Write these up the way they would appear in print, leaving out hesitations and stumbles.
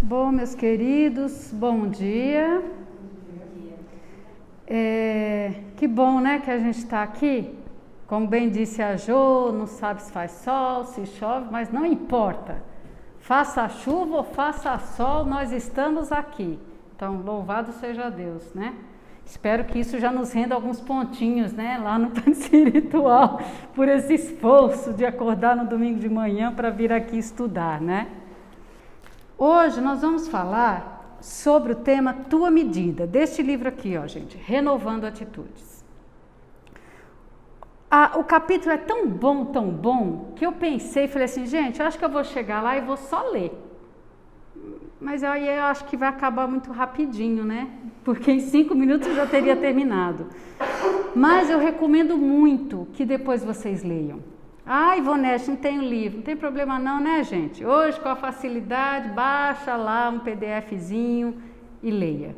Bom, meus queridos, bom dia. Que bom, né, que a gente está aqui. Como bem disse a Jo, não sabe se faz sol, se chove, mas não importa. Faça chuva ou faça sol, nós estamos aqui. Então, louvado seja Deus, né? Espero que isso já nos renda alguns pontinhos, né, lá no plano espiritual, por esse esforço de acordar no domingo de manhã para vir aqui estudar, né? Hoje nós vamos falar sobre o tema Tua Medida, deste livro aqui, ó, gente, Renovando Atitudes. O capítulo é tão bom, que eu pensei e falei assim, gente, eu acho que eu vou chegar lá e vou só ler. Mas aí eu acho que vai acabar muito rapidinho, né? Porque em 5 minutos eu já teria terminado. Mas eu recomendo muito que depois vocês leiam. Ivonete, não tem o livro. Não tem problema não, né, gente? Hoje, com a facilidade, baixa lá um PDFzinho e leia.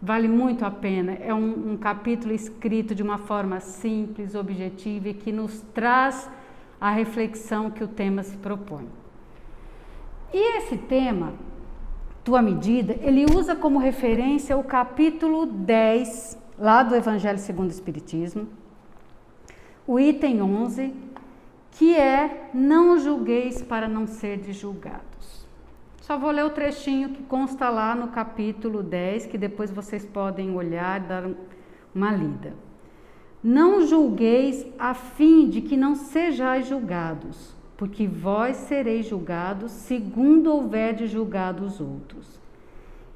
Vale muito a pena. É um capítulo escrito de uma forma simples, objetiva e que nos traz a reflexão que o tema se propõe. E esse tema, Tua Medida, ele usa como referência o capítulo 10, lá do Evangelho segundo o Espiritismo, o item 11, que é não julgueis para não serdes julgados. Só vou ler o trechinho que consta lá no capítulo 10, que depois vocês podem olhar e dar uma lida. Não julgueis a fim de que não sejais julgados, porque vós sereis julgados segundo houverdes julgado os outros.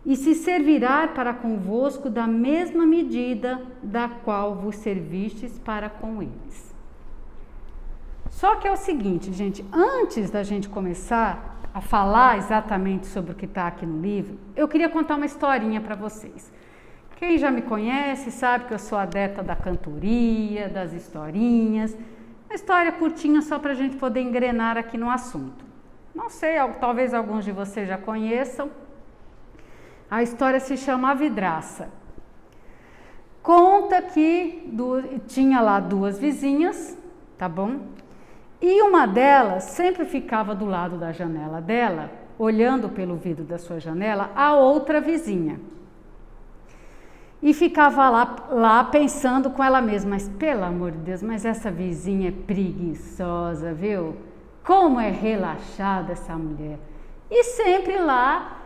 E se servirá para convosco da mesma medida da qual vos servistes para com eles. Só que é o seguinte, gente, antes da gente começar a falar exatamente sobre o que está aqui no livro, eu queria contar uma historinha para vocês. Quem já me conhece sabe que eu sou adepta da cantoria, das historinhas. Uma história curtinha só para a gente poder engrenar aqui no assunto. Não sei, talvez alguns de vocês já conheçam. A história se chama A Vidraça. Conta que tinha lá 2 vizinhas, tá bom? E uma delas sempre ficava do lado da janela dela, olhando pelo vidro da sua janela, a outra vizinha. E ficava lá pensando com ela mesma, mas pelo amor de Deus, mas essa vizinha é preguiçosa, viu? Como é relaxada essa mulher. E sempre lá,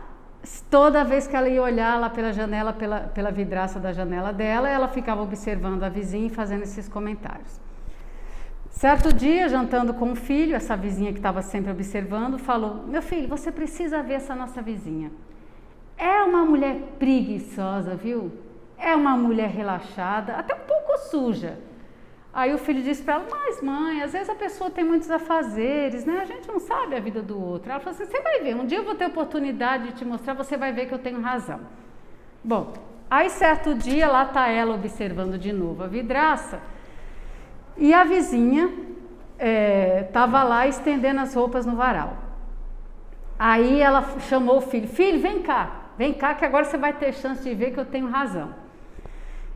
toda vez que ela ia olhar lá pela janela, pela vidraça da janela dela, ela ficava observando a vizinha e fazendo esses comentários. Certo dia, jantando com o filho, essa vizinha que estava sempre observando, falou, meu filho, você precisa ver essa nossa vizinha. É uma mulher preguiçosa, viu? É uma mulher relaxada, até um pouco suja. Aí o filho disse para ela, mas mãe, às vezes a pessoa tem muitos afazeres, né? A gente não sabe a vida do outro. Ela falou assim, você vai ver, um dia eu vou ter oportunidade de te mostrar, você vai ver que eu tenho razão. Bom, aí certo dia, lá está ela observando de novo a vidraça, e a vizinha estava lá estendendo as roupas no varal. Aí ela chamou o filho, filho, vem cá que agora você vai ter chance de ver que eu tenho razão.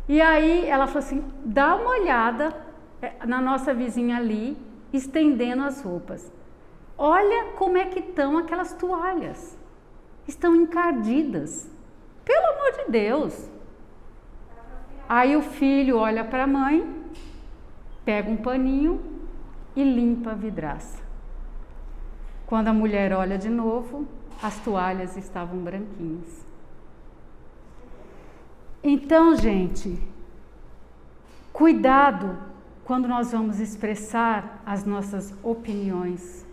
E aí ela falou assim, dá uma olhada na nossa vizinha ali, estendendo as roupas. Olha como é que estão aquelas toalhas. Estão encardidas. Pelo amor de Deus. Aí o filho olha para a mãe, pega um paninho e limpa a vidraça. Quando a mulher olha de novo, as toalhas estavam branquinhas. Então, gente, cuidado quando nós vamos expressar as nossas opiniões,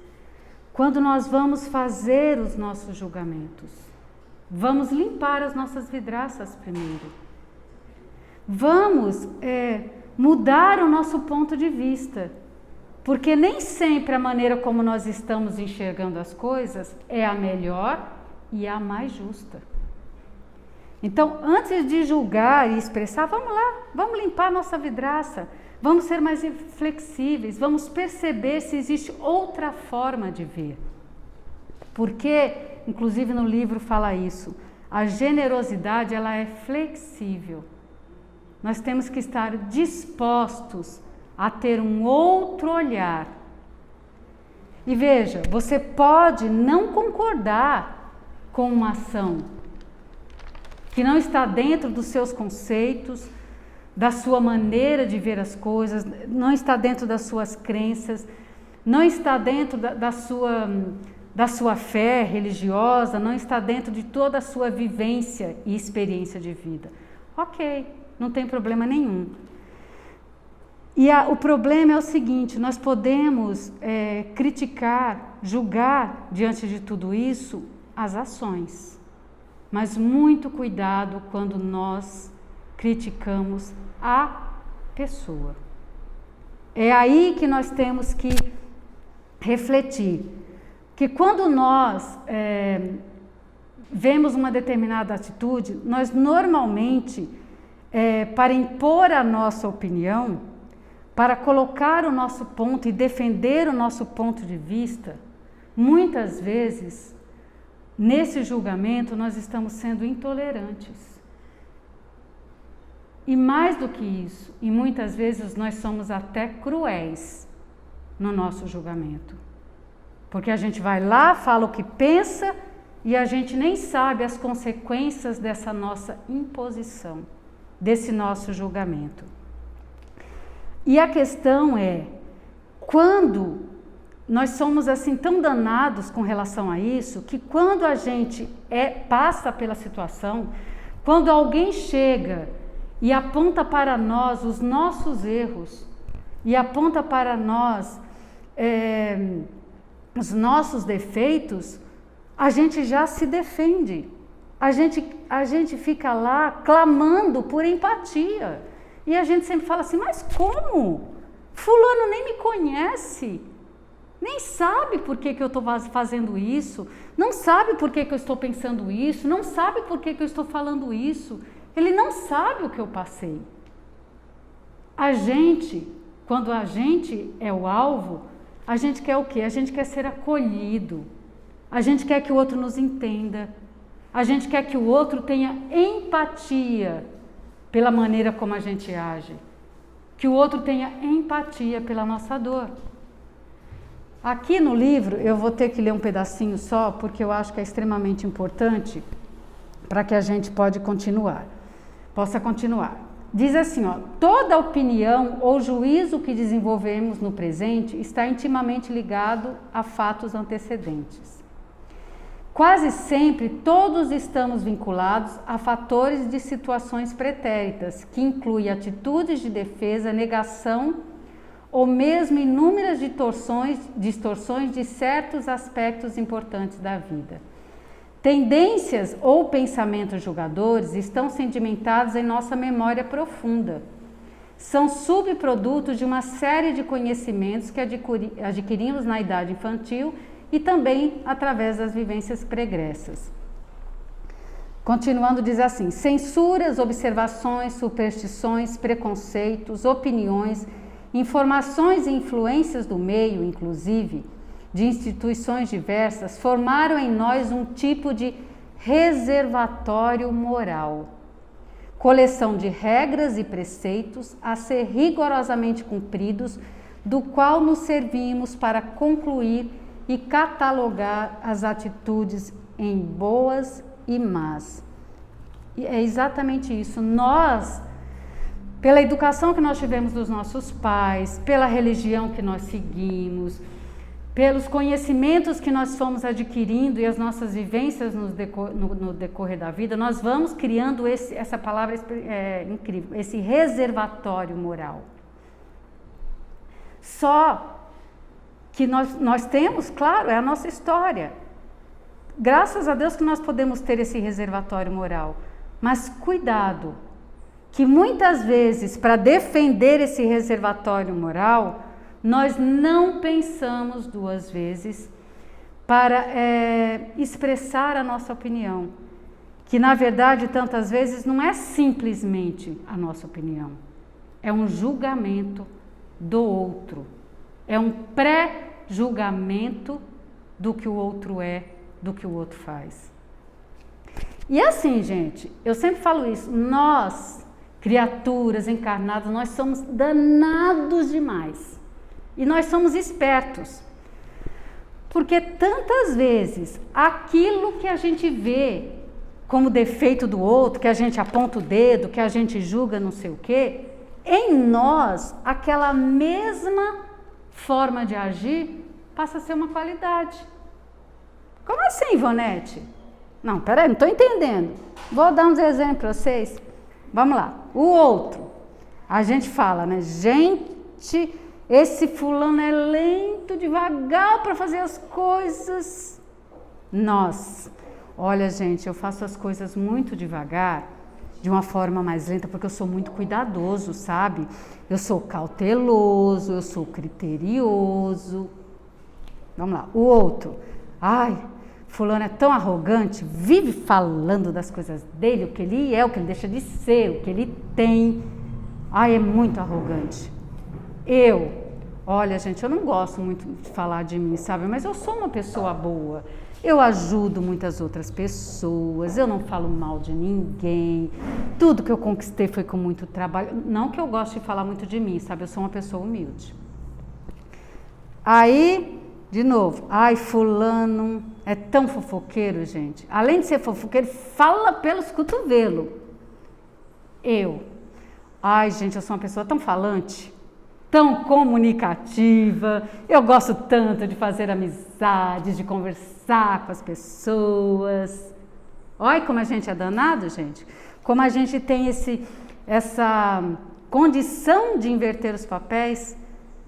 quando nós vamos fazer os nossos julgamentos. Vamos limpar as nossas vidraças primeiro. Vamos mudar o nosso ponto de vista, porque nem sempre a maneira como nós estamos enxergando as coisas é a melhor e a mais justa. Então, antes de julgar e expressar, vamos lá, vamos limpar a nossa vidraça, vamos ser mais flexíveis, vamos perceber se existe outra forma de ver. Porque, inclusive no livro fala isso, a generosidade ela é flexível. Nós temos que estar dispostos a ter um outro olhar. E veja, você pode não concordar com uma ação que não está dentro dos seus conceitos, da sua maneira de ver as coisas, não está dentro das suas crenças, não está dentro da sua fé religiosa, não está dentro de toda a sua vivência e experiência de vida. Ok, não tem problema nenhum. E o problema é o seguinte, nós podemos criticar, julgar diante de tudo isso as ações, mas muito cuidado quando nós criticamos a pessoa. É aí que nós temos que refletir, que quando nós vemos uma determinada atitude, nós normalmente, para impor a nossa opinião, para colocar o nosso ponto e defender o nosso ponto de vista, muitas vezes, nesse julgamento, nós estamos sendo intolerantes. E mais do que isso, e muitas vezes nós somos até cruéis no nosso julgamento. Porque a gente vai lá, fala o que pensa e a gente nem sabe as consequências dessa nossa imposição, desse nosso julgamento. E a questão é, quando nós somos assim tão danados com relação a isso, que quando a gente passa pela situação, quando alguém chega e aponta para nós os nossos erros, e aponta para nós os nossos defeitos, a gente já se defende, a gente fica lá clamando por empatia, e a gente sempre fala assim, mas como? Fulano nem me conhece, nem sabe por que eu estou fazendo isso, não sabe por que eu estou pensando isso, não sabe por que eu estou falando isso, ele não sabe o que eu passei. A gente, quando a gente é o alvo, a gente quer o quê? A gente quer ser acolhido, a gente quer que o outro nos entenda, a gente quer que o outro tenha empatia pela maneira como a gente age, que o outro tenha empatia pela nossa dor. Aqui no livro, eu vou ter que ler um pedacinho só, porque eu acho que é extremamente importante para que a gente possa continuar. Diz assim, ó, toda opinião ou juízo que desenvolvemos no presente está intimamente ligado a fatos antecedentes. Quase sempre todos estamos vinculados a fatores de situações pretéritas, que incluem atitudes de defesa, negação ou mesmo inúmeras distorções de certos aspectos importantes da vida. Tendências ou pensamentos julgadores estão sedimentados em nossa memória profunda. São subprodutos de uma série de conhecimentos que adquirimos na idade infantil e também através das vivências pregressas. Continuando, diz assim: censuras, observações, superstições, preconceitos, opiniões, informações e influências do meio, inclusive, de instituições diversas, formaram em nós um tipo de reservatório moral, coleção de regras e preceitos a ser rigorosamente cumpridos, do qual nos servimos para concluir e catalogar as atitudes em boas e más. E é exatamente isso. Nós, pela educação que nós tivemos dos nossos pais, pela religião que nós seguimos, pelos conhecimentos que nós fomos adquirindo e as nossas vivências no decorrer da vida, nós vamos criando essa palavra incrível, esse reservatório moral. Só que nós temos, claro, é a nossa história. Graças a Deus que nós podemos ter esse reservatório moral. Mas cuidado, que muitas vezes, para defender esse reservatório moral, nós não pensamos duas vezes para expressar a nossa opinião. Que, na verdade, tantas vezes não é simplesmente a nossa opinião. É um julgamento do outro. É um pré-julgamento do que o outro é, do que o outro faz. E assim, gente, eu sempre falo isso, nós, criaturas encarnadas, nós somos danados demais. E nós somos espertos. Porque tantas vezes aquilo que a gente vê como defeito do outro, que a gente aponta o dedo, que a gente julga não sei o quê, em nós aquela mesma forma de agir passa a ser uma qualidade. Como assim, Ivonete? Não, peraí, não estou entendendo. Vou dar uns exemplos para vocês. Vamos lá. O outro. A gente fala, né? Gente, esse fulano é lento, devagar para fazer as coisas. Nossa, olha, gente, eu faço as coisas muito devagar, de uma forma mais lenta, porque eu sou muito cuidadoso, sabe? Eu sou cauteloso, eu sou criterioso. Vamos lá. O outro. Ai, fulano é tão arrogante, vive falando das coisas dele, o que ele é, o que ele deixa de ser, o que ele tem. Ai, é muito arrogante. Olha, gente, eu não gosto muito de falar de mim, sabe? Mas eu sou uma pessoa boa. Eu ajudo muitas outras pessoas, eu não falo mal de ninguém. Tudo que eu conquistei foi com muito trabalho. Não que eu goste de falar muito de mim, sabe? Eu sou uma pessoa humilde. Aí, de novo, ai, fulano é tão fofoqueiro, gente. Além de ser fofoqueiro, fala pelos cotovelos. Ai, gente, eu sou uma pessoa tão falante, tão comunicativa. Eu gosto tanto de fazer amizades, de conversar com as pessoas. Olha como a gente é danado, gente. Como a gente tem essa condição de inverter os papéis.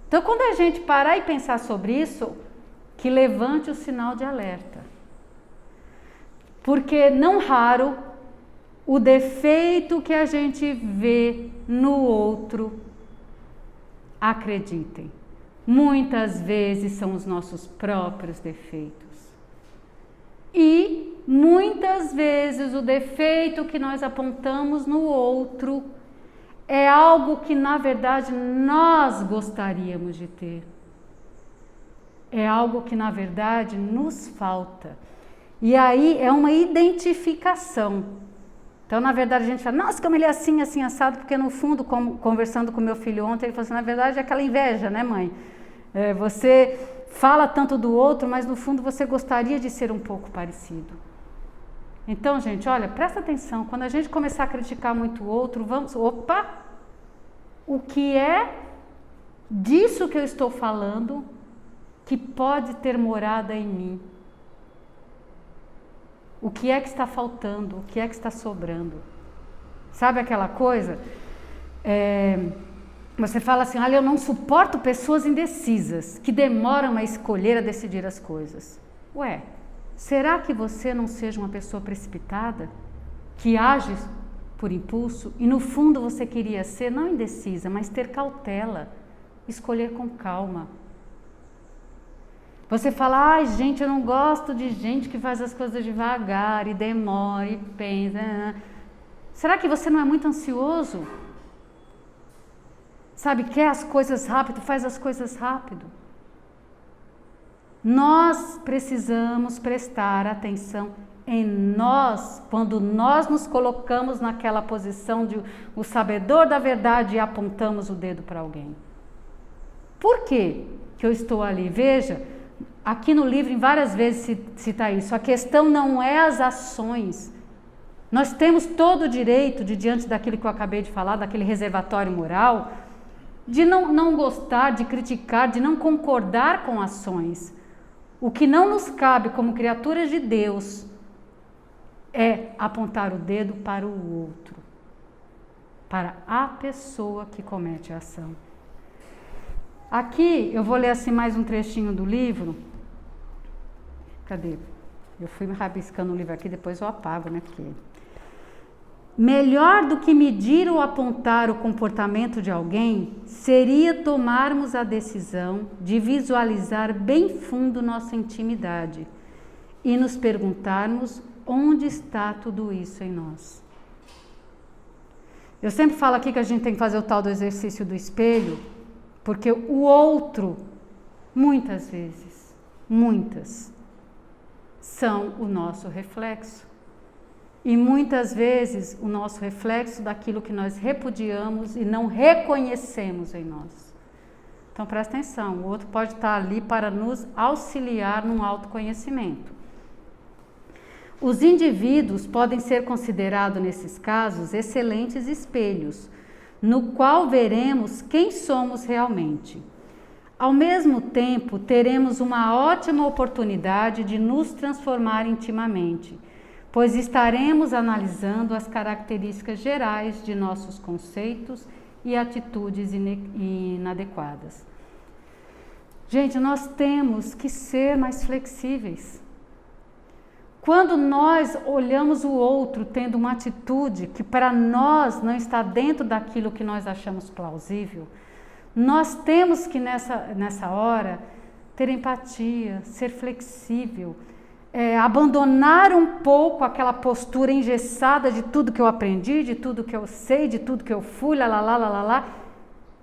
Então, quando a gente parar e pensar sobre isso, que levante o sinal de alerta. Porque, não raro, o defeito que a gente vê no outro, acreditem, muitas vezes são os nossos próprios defeitos. E muitas vezes o defeito que nós apontamos no outro é algo que, na verdade, nós gostaríamos de ter. É algo que, na verdade, nos falta. E aí é uma identificação. Então, na verdade, a gente fala, nossa, como ele é assim, assim, assado, porque no fundo, conversando com meu filho ontem, ele falou assim, na verdade, é aquela inveja, né, mãe? Você fala tanto do outro, mas no fundo você gostaria de ser um pouco parecido. Então, gente, olha, presta atenção, quando a gente começar a criticar muito o outro, o que é disso que eu estou falando que pode ter morada em mim? O que é que está faltando? O que é que está sobrando? Sabe aquela coisa? Você fala assim, olha, eu não suporto pessoas indecisas, que demoram a escolher, a decidir as coisas. Ué, será que você não seja uma pessoa precipitada? Que age por impulso? E no fundo você queria ser, não indecisa, mas ter cautela, escolher com calma. Você fala, ai, gente, eu não gosto de gente que faz as coisas devagar e demora e pensa. Será que você não é muito ansioso? Sabe, quer as coisas rápido, faz as coisas rápido. Nós precisamos prestar atenção em nós, quando nós nos colocamos naquela posição de o sabedor da verdade e apontamos o dedo para alguém. Por quê que eu estou ali? Veja, aqui no livro, em várias vezes cita isso. A questão não é as ações. Nós temos todo o direito de, diante daquilo que eu acabei de falar, daquele reservatório moral, de não gostar, de criticar, de não concordar com ações. O que não nos cabe como criaturas de Deus é apontar o dedo para o outro, para a pessoa que comete a ação. Aqui eu vou ler assim mais um trechinho do livro. Cadê? Eu fui rabiscando o livro aqui, depois eu apago, né? Porque melhor do que medir ou apontar o comportamento de alguém seria tomarmos a decisão de visualizar bem fundo nossa intimidade e nos perguntarmos onde está tudo isso em nós. Eu sempre falo aqui que a gente tem que fazer o tal do exercício do espelho, porque o outro, muitas vezes, são o nosso reflexo. E muitas vezes o nosso reflexo daquilo que nós repudiamos e não reconhecemos em nós. Então presta atenção, o outro pode estar ali para nos auxiliar num autoconhecimento. Os indivíduos podem ser considerados, nesses casos, excelentes espelhos, no qual veremos quem somos realmente. Ao mesmo tempo, teremos uma ótima oportunidade de nos transformar intimamente, pois estaremos analisando as características gerais de nossos conceitos e atitudes inadequadas. Gente, nós temos que ser mais flexíveis. Quando nós olhamos o outro tendo uma atitude que para nós não está dentro daquilo que nós achamos plausível, nós temos que nessa hora ter empatia, ser flexível, abandonar um pouco aquela postura engessada de tudo que eu aprendi, de tudo que eu sei, de tudo que eu fui, lá.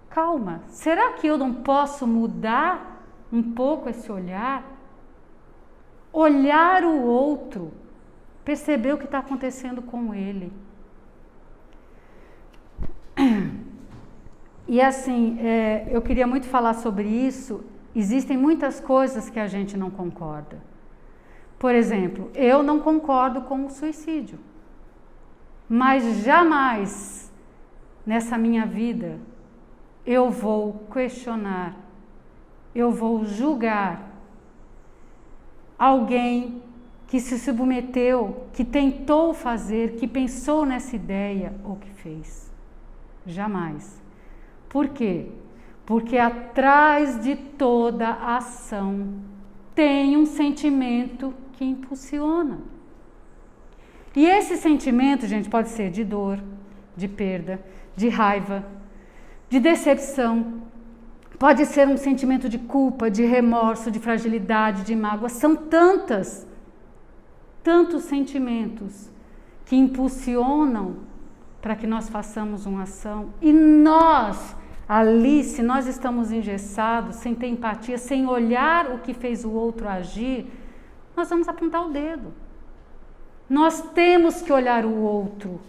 Calma, será que eu não posso mudar um pouco esse olhar? Olhar o outro, perceber o que está acontecendo com ele. E assim, eu queria muito falar sobre isso. Existem muitas coisas que a gente não concorda. Por exemplo, eu não concordo com o suicídio. Mas jamais nessa minha vida eu vou questionar, eu vou julgar alguém que se submeteu, que tentou fazer, que pensou nessa ideia ou que fez. Jamais. Por quê? Porque atrás de toda ação tem um sentimento que impulsiona. E esse sentimento, gente, pode ser de dor, de perda, de raiva, de decepção. Pode ser um sentimento de culpa, de remorso, de fragilidade, de mágoa. São tantos sentimentos que impulsionam para que nós façamos uma ação. E nós, ali, se nós estamos engessados, sem ter empatia, sem olhar o que fez o outro agir, nós vamos apontar o dedo. Nós temos que olhar o outro,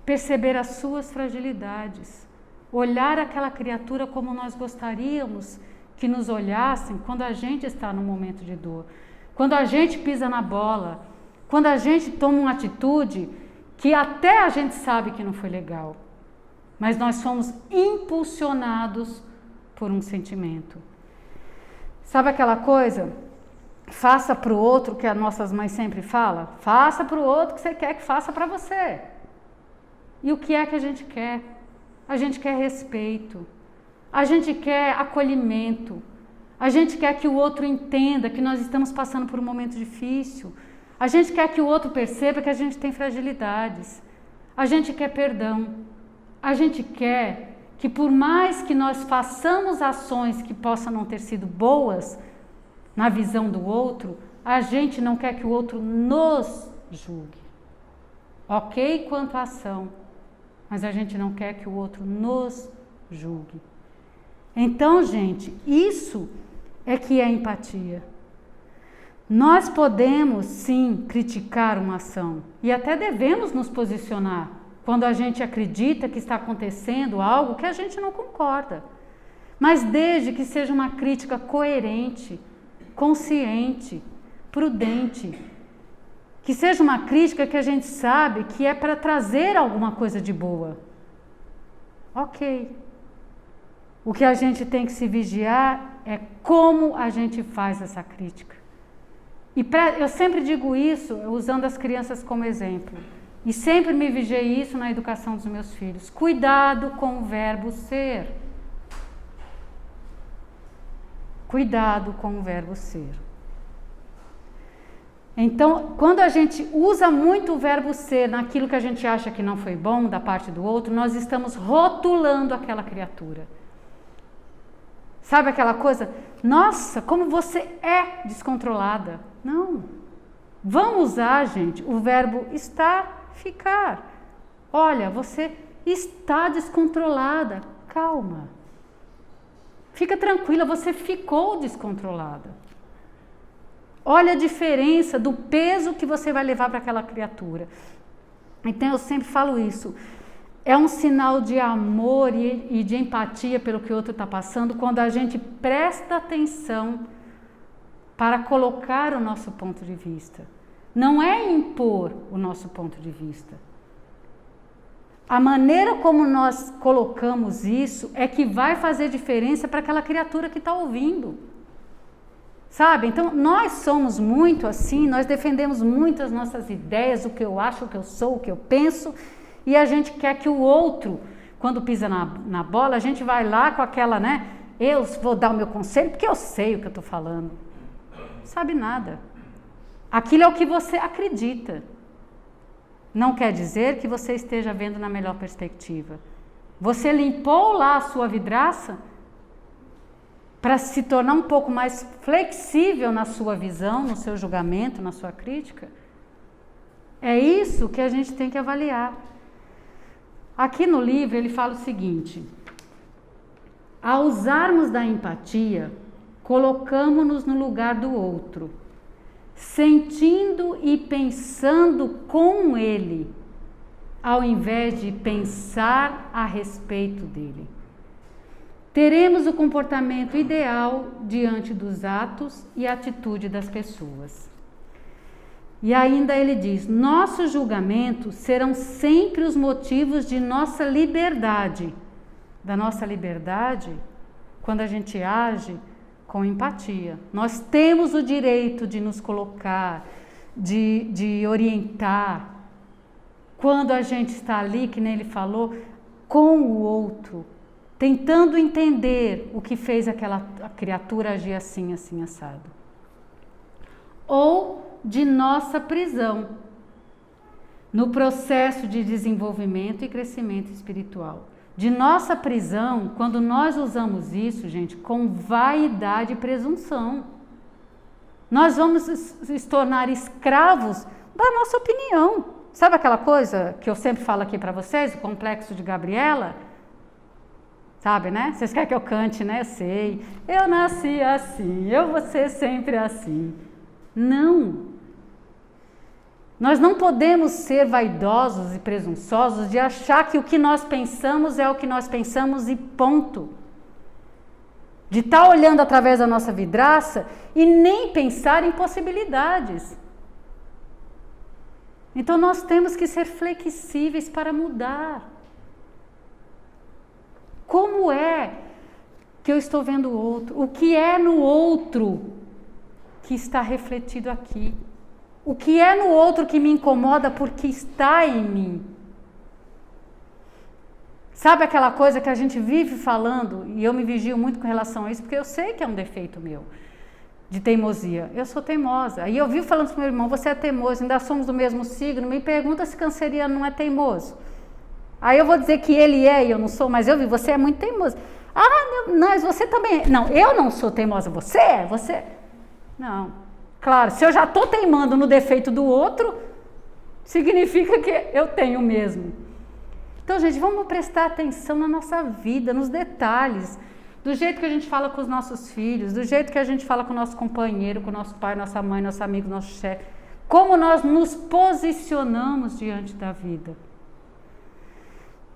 perceber as suas fragilidades, olhar aquela criatura como nós gostaríamos que nos olhassem quando a gente está num momento de dor, quando a gente pisa na bola, quando a gente toma uma atitude que até a gente sabe que não foi legal, mas nós somos impulsionados por um sentimento. Sabe aquela coisa? Faça para o outro, que as nossas mães sempre falam, faça para o outro que você quer que faça para você. E o que é que a gente quer? A gente quer respeito, a gente quer acolhimento, a gente quer que o outro entenda que nós estamos passando por um momento difícil, a gente quer que o outro perceba que a gente tem fragilidades, a gente quer perdão, a gente quer que por mais que nós façamos ações que possam não ter sido boas na visão do outro, a gente não quer que o outro nos julgue. Ok quanto à ação, mas a gente não quer que o outro nos julgue. Então, gente, isso é que é empatia. Nós podemos, sim, criticar uma ação e até devemos nos posicionar quando a gente acredita que está acontecendo algo que a gente não concorda. Mas desde que seja uma crítica coerente, consciente, prudente, que seja uma crítica que a gente sabe que é para trazer alguma coisa de boa. Ok. O que a gente tem que se vigiar é como a gente faz essa crítica. E eu sempre digo isso usando as crianças como exemplo. E sempre me vigiei isso na educação dos meus filhos. Cuidado com o verbo ser. Cuidado com o verbo ser. Então, quando a gente usa muito o verbo ser naquilo que a gente acha que não foi bom da parte do outro, nós estamos rotulando aquela criatura. Sabe aquela coisa? Nossa, como você é descontrolada. Não. Vamos usar, gente, o verbo estar, ficar. Olha, você está descontrolada. Calma. Fica tranquila, você ficou descontrolada. Olha a diferença do peso que você vai levar para aquela criatura. Então eu sempre falo isso. É um sinal de amor e de empatia pelo que o outro está passando quando a gente presta atenção para colocar o nosso ponto de vista. Não é impor o nosso ponto de vista. A maneira como nós colocamos isso é que vai fazer diferença para aquela criatura que está ouvindo. Sabe? Então, nós somos muito assim, nós defendemos muito as nossas ideias, o que eu acho, o que eu sou, o que eu penso, e a gente quer que o outro, quando pisa na bola, a gente vai lá com aquela, né? Eu vou dar o meu conselho porque eu sei o que eu estou falando. Não sabe nada. Aquilo é o que você acredita. Não quer dizer que você esteja vendo na melhor perspectiva. Você limpou lá a sua vidraça para se tornar um pouco mais flexível na sua visão, no seu julgamento, na sua crítica? É isso que a gente tem que avaliar. Aqui no livro ele fala o seguinte: ao usarmos da empatia, colocamos-nos no lugar do outro, sentindo e pensando com ele, ao invés de pensar a respeito dele. Teremos o comportamento ideal diante dos atos e atitude das pessoas. E ainda ele diz: nossos julgamentos serão sempre os motivos de nossa liberdade. Da nossa liberdade, quando a gente age com empatia. Nós temos o direito de nos colocar, de orientar. Quando a gente está ali, que nem ele falou, com o outro, tentando entender o que fez aquela criatura agir assim, assim, assado. Ou de nossa prisão, no processo de desenvolvimento e crescimento espiritual. De nossa prisão, quando nós usamos isso, gente, com vaidade e presunção. Nós vamos se tornar escravos da nossa opinião. Sabe aquela coisa que eu sempre falo aqui para vocês, o complexo de Gabriela? Sabe, né? Vocês querem que eu cante, né? Eu sei. Eu nasci assim, eu vou ser sempre assim. Não. Nós não podemos ser vaidosos e presunçosos de achar que o que nós pensamos é o que nós pensamos e ponto. De estar olhando através da nossa vidraça e nem pensar em possibilidades. Então nós temos que ser flexíveis para mudar. Como é que eu estou vendo o outro? O que é no outro que está refletido aqui? O que é no outro que me incomoda porque está em mim? Sabe aquela coisa que a gente vive falando, e eu me vigio muito com relação a isso, porque eu sei que é um defeito meu, de teimosia. Eu sou teimosa. Aí eu vivo falando com meu irmão: você é teimoso, ainda somos do mesmo signo, me pergunta se canceriano não é teimoso. Aí eu vou dizer que ele é e eu não sou, mas eu vi, você é muito teimoso. Ah, não, mas você também é. Não, eu não sou teimosa, você é, você... Não. Claro, se eu já estou teimando no defeito do outro, significa que eu tenho mesmo. Então, gente, vamos prestar atenção na nossa vida, nos detalhes, do jeito que a gente fala com os nossos filhos, do jeito que a gente fala com o nosso companheiro, com o nosso pai, nossa mãe, nosso amigo, nosso chefe. Como nós nos posicionamos diante da vida.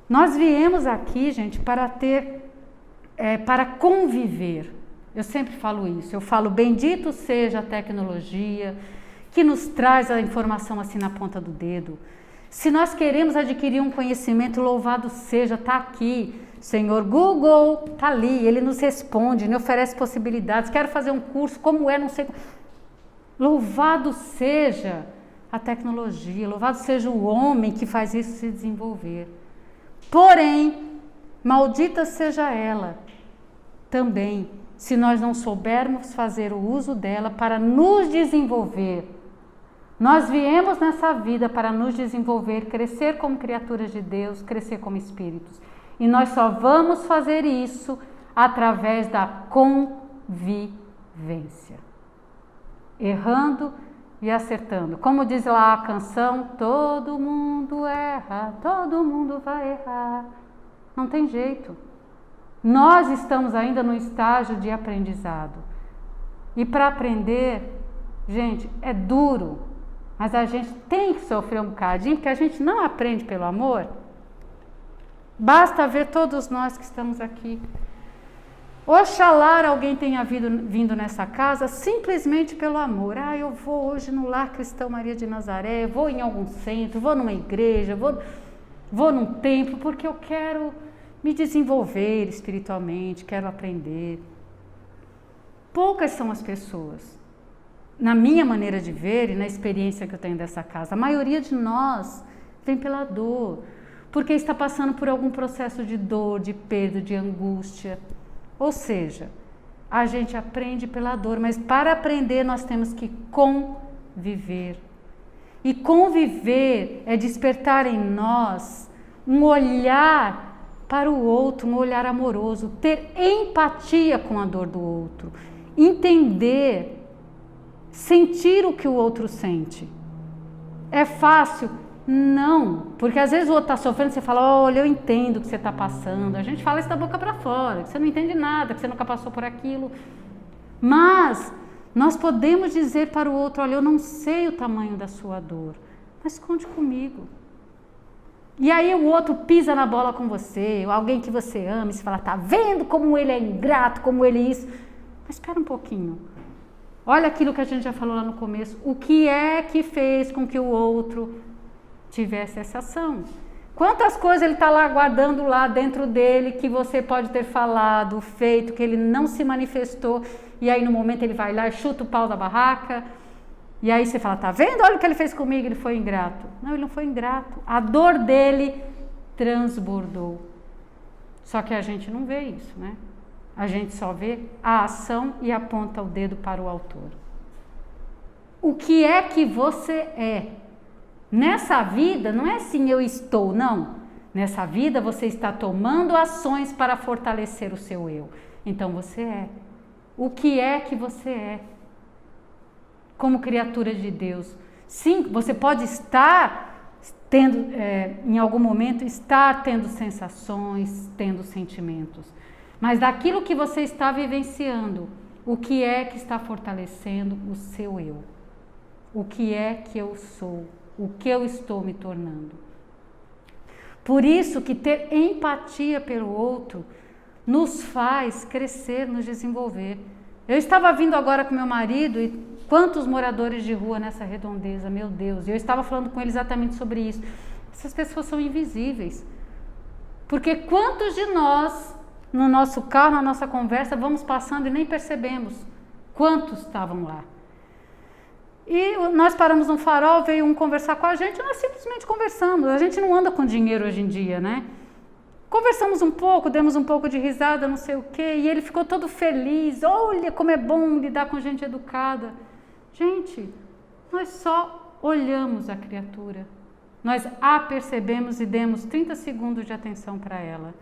Nós viemos aqui, gente, para para conviver. Eu sempre falo isso, eu falo: bendito seja a tecnologia que nos traz a informação assim na ponta do dedo. Se nós queremos adquirir um conhecimento, louvado seja, está aqui. Senhor Google, está ali, ele nos responde, ele oferece possibilidades. Quero fazer um curso, como é, não sei. Louvado seja a tecnologia, louvado seja o homem que faz isso se desenvolver. Porém, maldita seja ela também, se nós não soubermos fazer o uso dela para nos desenvolver. Nós viemos nessa vida para nos desenvolver, crescer como criaturas de Deus, crescer como espíritos. E nós só vamos fazer isso através da convivência. Errando e acertando. Como diz lá a canção: todo mundo erra, todo mundo vai errar. Não tem jeito. Nós estamos ainda no estágio de aprendizado. E para aprender, gente, é duro. Mas a gente tem que sofrer um bocadinho, porque a gente não aprende pelo amor. Basta ver todos nós que estamos aqui. Oxalá alguém tenha vindo nessa casa simplesmente pelo amor. Eu vou hoje no Lar Cristão Maria de Nazaré, vou em algum centro, vou numa igreja, vou num templo, porque eu quero me desenvolver espiritualmente, quero aprender. Poucas são as pessoas, na minha maneira de ver e na experiência que eu tenho dessa casa. A maioria de nós vem pela dor, porque está passando por algum processo de dor, de perda, de angústia. Ou seja, a gente aprende pela dor, mas para aprender nós temos que conviver. E conviver é despertar em nós um olhar para o outro, um olhar amoroso, ter empatia com a dor do outro, entender, sentir o que o outro sente. É fácil? Não, porque às vezes o outro está sofrendo, você fala, olha, eu entendo o que você está passando. A gente fala isso da boca para fora, que você não entende nada, que você nunca passou por aquilo. Mas nós podemos dizer para o outro, olha, eu não sei o tamanho da sua dor, mas conte comigo. E aí o outro pisa na bola com você, ou alguém que você ama, e você fala, tá vendo como ele é ingrato, como ele é isso. Mas espera um pouquinho. Olha aquilo que a gente já falou lá no começo, o que é que fez com que o outro tivesse essa ação? Quantas coisas ele está lá guardando lá dentro dele que você pode ter falado, feito, que ele não se manifestou, e aí no momento ele vai lá e chuta o pau da barraca, e aí você fala, tá vendo? Olha o que ele fez comigo, ele foi ingrato. Não, ele não foi ingrato. A dor dele transbordou. Só que a gente não vê isso, né? A gente só vê a ação e aponta o dedo para o autor. O que é que você é? Nessa vida, não é assim eu estou, não. Nessa vida você está tomando ações para fortalecer o seu eu. Então você é. O que é que você é? Como criatura de Deus. Sim, você pode estar tendo, em algum momento, estar tendo sensações, tendo sentimentos. Mas daquilo que você está vivenciando, o que é que está fortalecendo o seu eu? O que é que eu sou? O que eu estou me tornando? Por isso que ter empatia pelo outro nos faz crescer, nos desenvolver. Eu estava vindo agora com meu marido e quantos moradores de rua nessa redondeza, meu Deus. E eu estava falando com ele exatamente sobre isso. Essas pessoas são invisíveis. Porque quantos de nós, no nosso carro, na nossa conversa, vamos passando e nem percebemos quantos estavam lá. E nós paramos no farol, veio um conversar com a gente, nós simplesmente conversamos. A gente não anda com dinheiro hoje em dia, né? Conversamos um pouco, demos um pouco de risada, não sei o quê, e ele ficou todo feliz. Olha como é bom lidar com gente educada. Gente, nós só olhamos a criatura. Nós a percebemos e demos 30 segundos de atenção para ela.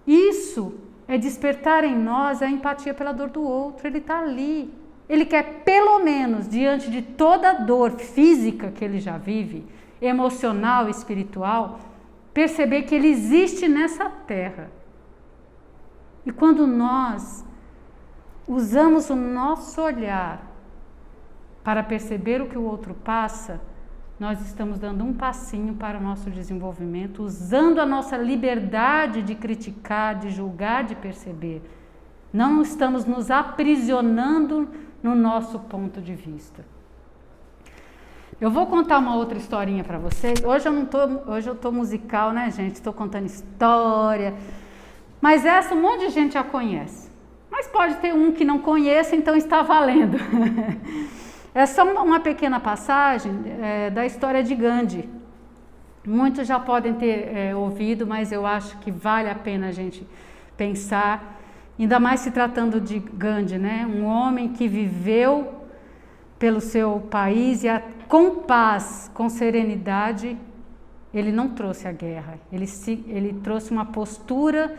Isso é despertar em nós a empatia pela dor do outro. Ele está ali. Ele quer, pelo menos, diante de toda a dor física que ele já vive, emocional e espiritual, perceber que ele existe nessa terra. E quando nós usamos o nosso olhar para perceber o que o outro passa, nós estamos dando um passinho para o nosso desenvolvimento, usando a nossa liberdade de criticar, de julgar, de perceber. Não estamos nos aprisionando no nosso ponto de vista. Eu vou contar uma outra historinha para vocês. Hoje eu tô musical, né, gente? Estou contando história. Mas essa um monte de gente já conhece. Mas pode ter um que não conheça, então está valendo. É só uma pequena passagem da história de Gandhi. Muitos já podem ter ouvido, mas eu acho que vale a pena a gente pensar. Ainda mais se tratando de Gandhi, né? Um homem que viveu pelo seu país e com paz, com serenidade, ele não trouxe a guerra. Ele trouxe uma postura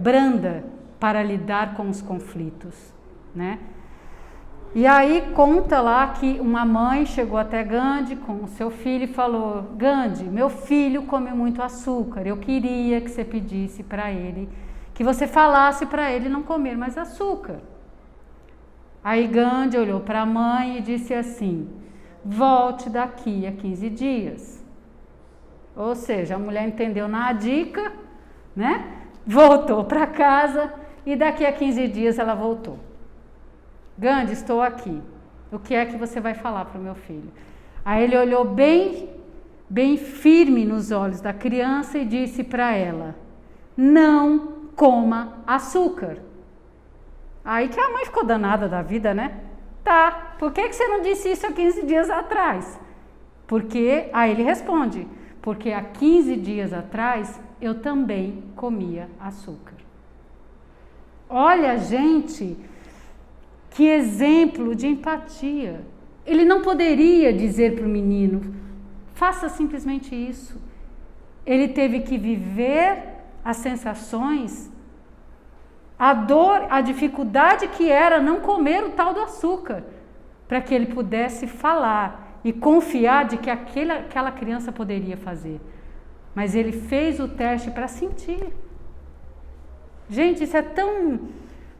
branda para lidar com os conflitos, né? E aí conta lá que uma mãe chegou até Gandhi com o seu filho e falou: Gandhi, meu filho come muito açúcar, eu queria que você pedisse para ele, que você falasse para ele não comer mais açúcar. Aí Gandhi olhou para a mãe e disse assim: volte daqui a 15 dias. Ou seja, a mulher entendeu na dica, né? Voltou para casa e daqui a 15 dias ela voltou. Gandhi, estou aqui. O que é que você vai falar para o meu filho? Aí ele olhou bem firme nos olhos da criança e disse para ela: não coma açúcar. Aí que a mãe ficou danada da vida, né? Tá, por que você não disse isso há 15 dias atrás? Porque, aí ele responde, porque há 15 dias atrás eu também comia açúcar. Olha, gente, que exemplo de empatia. Ele não poderia dizer para o menino, faça simplesmente isso. Ele teve que viver as sensações, a dor, a dificuldade que era não comer o tal do açúcar, para que ele pudesse falar e confiar de que aquela criança poderia fazer. Mas ele fez o teste para sentir. Gente, isso é tão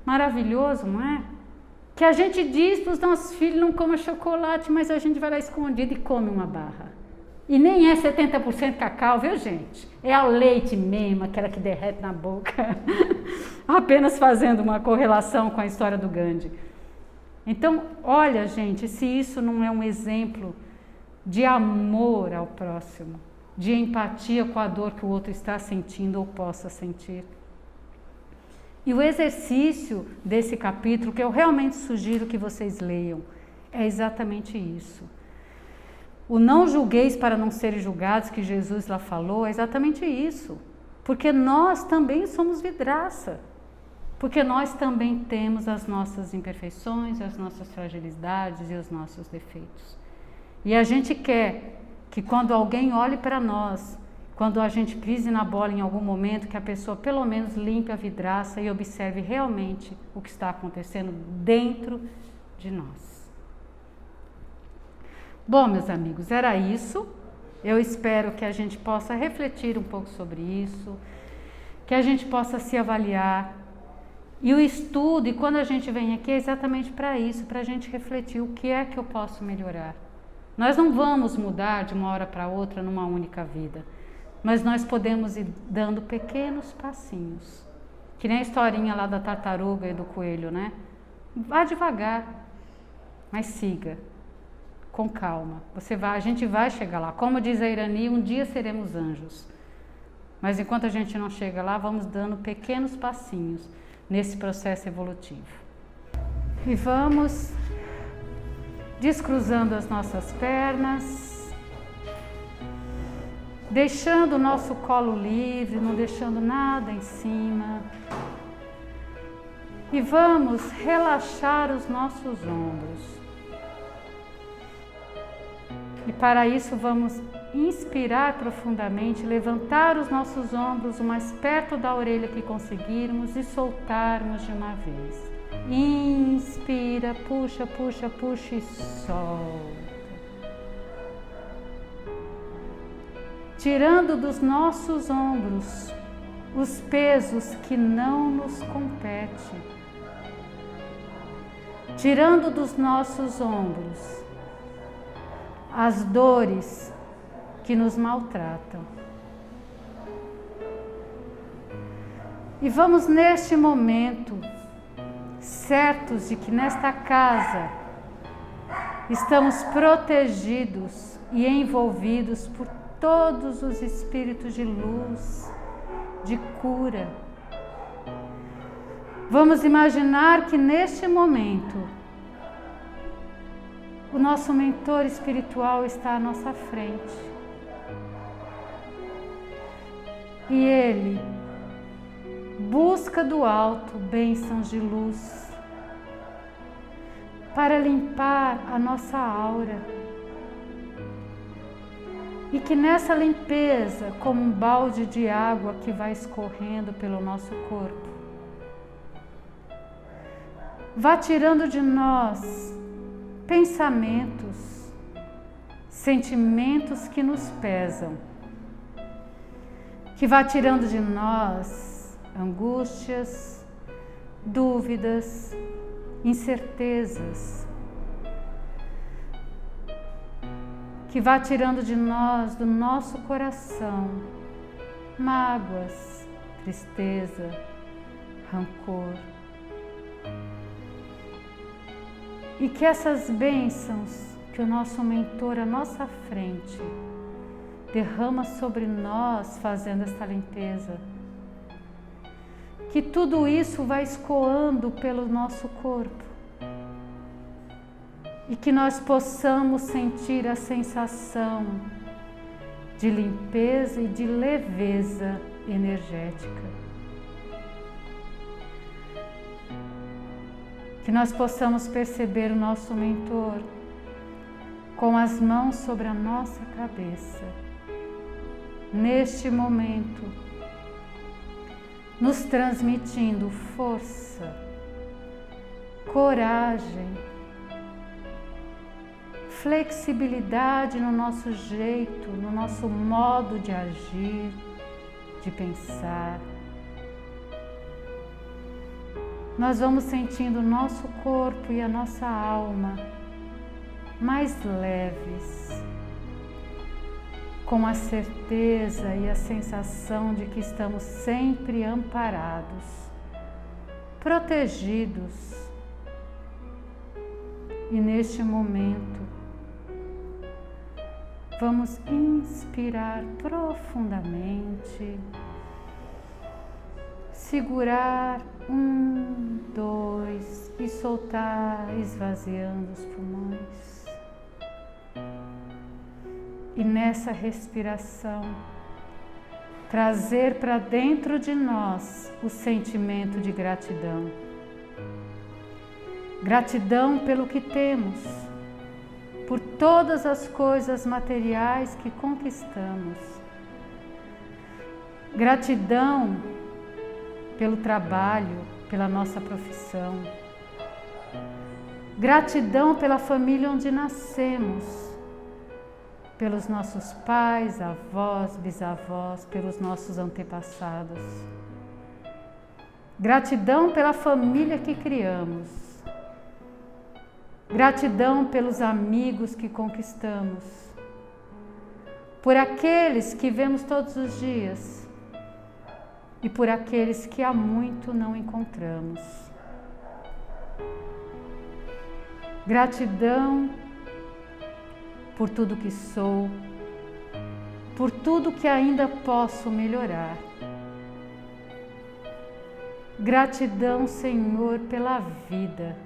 maravilhoso, não é? Que a gente diz para os nossos filhos, não coma chocolate, mas a gente vai lá escondido e come uma barra. E nem é 70% cacau, viu, gente? É o leite mesmo, aquela que derrete na boca. Apenas fazendo uma correlação com a história do Gandhi. Então, olha, gente, se isso não é um exemplo de amor ao próximo, de empatia com a dor que o outro está sentindo ou possa sentir. E o exercício desse capítulo, que eu realmente sugiro que vocês leiam, é exatamente isso. O não julgueis para não serem julgados, que Jesus lá falou, é exatamente isso. Porque nós também somos vidraça. Porque nós também temos as nossas imperfeições, as nossas fragilidades e os nossos defeitos. E a gente quer que quando alguém olhe para nós, quando a gente pise na bola em algum momento, que a pessoa pelo menos limpe a vidraça e observe realmente o que está acontecendo dentro de nós. Bom, meus amigos, era isso. Eu espero que a gente possa refletir um pouco sobre isso, que a gente possa se avaliar. E o estudo, e quando a gente vem aqui, é exatamente para isso, para a gente refletir o que é que eu posso melhorar. Nós não vamos mudar de uma hora para outra numa única vida, mas nós podemos ir dando pequenos passinhos. Que nem a historinha lá da tartaruga e do coelho, né? Vá devagar, mas siga, com calma. A gente vai chegar lá. Como diz a Irani, um dia seremos anjos. Mas enquanto a gente não chega lá, vamos dando pequenos passinhos nesse processo evolutivo. E vamos descruzando as nossas pernas, deixando o nosso colo livre, não deixando nada em cima. E vamos relaxar os nossos ombros. E para isso vamos inspirar profundamente, levantar os nossos ombros o mais perto da orelha que conseguirmos e soltarmos de uma vez. Inspira, puxa, puxa, puxa e solta. Tirando dos nossos ombros os pesos que não nos competem. Tirando dos nossos ombros as dores que nos maltratam. E vamos neste momento, certos de que nesta casa estamos protegidos e envolvidos por todos os espíritos de luz, de cura. Vamos imaginar que neste momento o nosso mentor espiritual está à nossa frente. E ele busca do alto bênçãos de luz para limpar a nossa aura. E que nessa limpeza, como um balde de água que vai escorrendo pelo nosso corpo, vá tirando de nós pensamentos, sentimentos que nos pesam, que vá tirando de nós angústias, dúvidas, incertezas, que vá tirando de nós, do nosso coração, mágoas, tristeza, rancor. E que essas bênçãos que o nosso mentor à nossa frente derrama sobre nós fazendo esta limpeza, que tudo isso vai escoando pelo nosso corpo e que nós possamos sentir a sensação de limpeza e de leveza energética. Que nós possamos perceber o nosso mentor com as mãos sobre a nossa cabeça, neste momento, nos transmitindo força, coragem, flexibilidade no nosso jeito, no nosso modo de agir, de pensar. Nós vamos sentindo o nosso corpo e a nossa alma mais leves, com a certeza e a sensação de que estamos sempre amparados, protegidos. E neste momento, vamos inspirar profundamente, segurar 1, 2 e soltar, esvaziando os pulmões. E nessa respiração, trazer para dentro de nós o sentimento de gratidão. Gratidão pelo que temos, por todas as coisas materiais que conquistamos. Gratidão pelo trabalho, pela nossa profissão. Gratidão pela família onde nascemos, pelos nossos pais, avós, bisavós, pelos nossos antepassados. Gratidão pela família que criamos. Gratidão pelos amigos que conquistamos, por aqueles que vemos todos os dias e por aqueles que há muito não encontramos. Gratidão por tudo que sou, por tudo que ainda posso melhorar. Gratidão, Senhor, pela vida,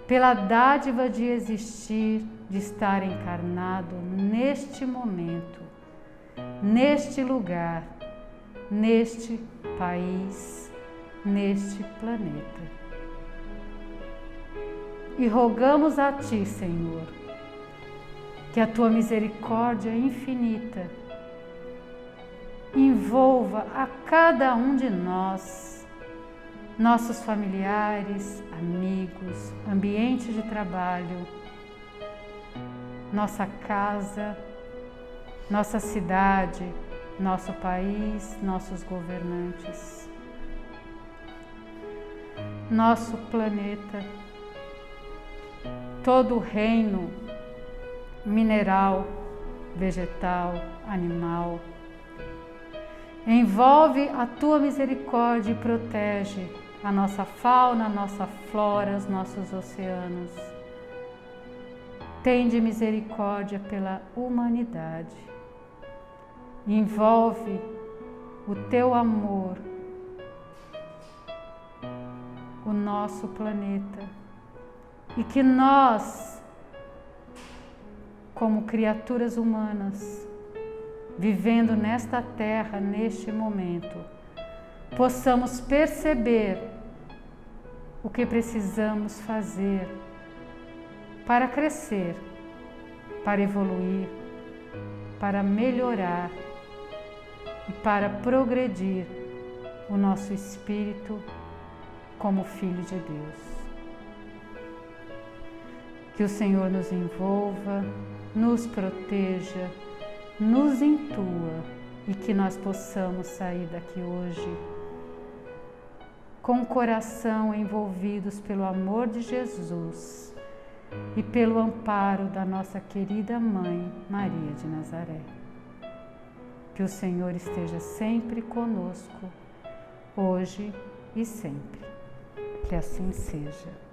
pela dádiva de existir, de estar encarnado neste momento, neste lugar, neste país, neste planeta. E rogamos a Ti, Senhor, que a Tua misericórdia infinita envolva a cada um de nós, nossos familiares, amigos, ambiente de trabalho, nossa casa, nossa cidade, nosso país, nossos governantes, nosso planeta, todo o reino mineral, vegetal, animal. Envolve a Tua misericórdia e protege a nossa fauna, a nossa flora, os nossos oceanos. Tende misericórdia pela humanidade. Envolve o Teu amor, o nosso planeta, e que nós, como criaturas humanas, vivendo nesta terra, neste momento, possamos perceber o que precisamos fazer para crescer, para evoluir, para melhorar e para progredir o nosso espírito como filho de Deus. Que o Senhor nos envolva, nos proteja, nos intua e que nós possamos sair daqui hoje com o coração envolvidos pelo amor de Jesus e pelo amparo da nossa querida Mãe Maria de Nazaré. Que o Senhor esteja sempre conosco, hoje e sempre. Que assim seja.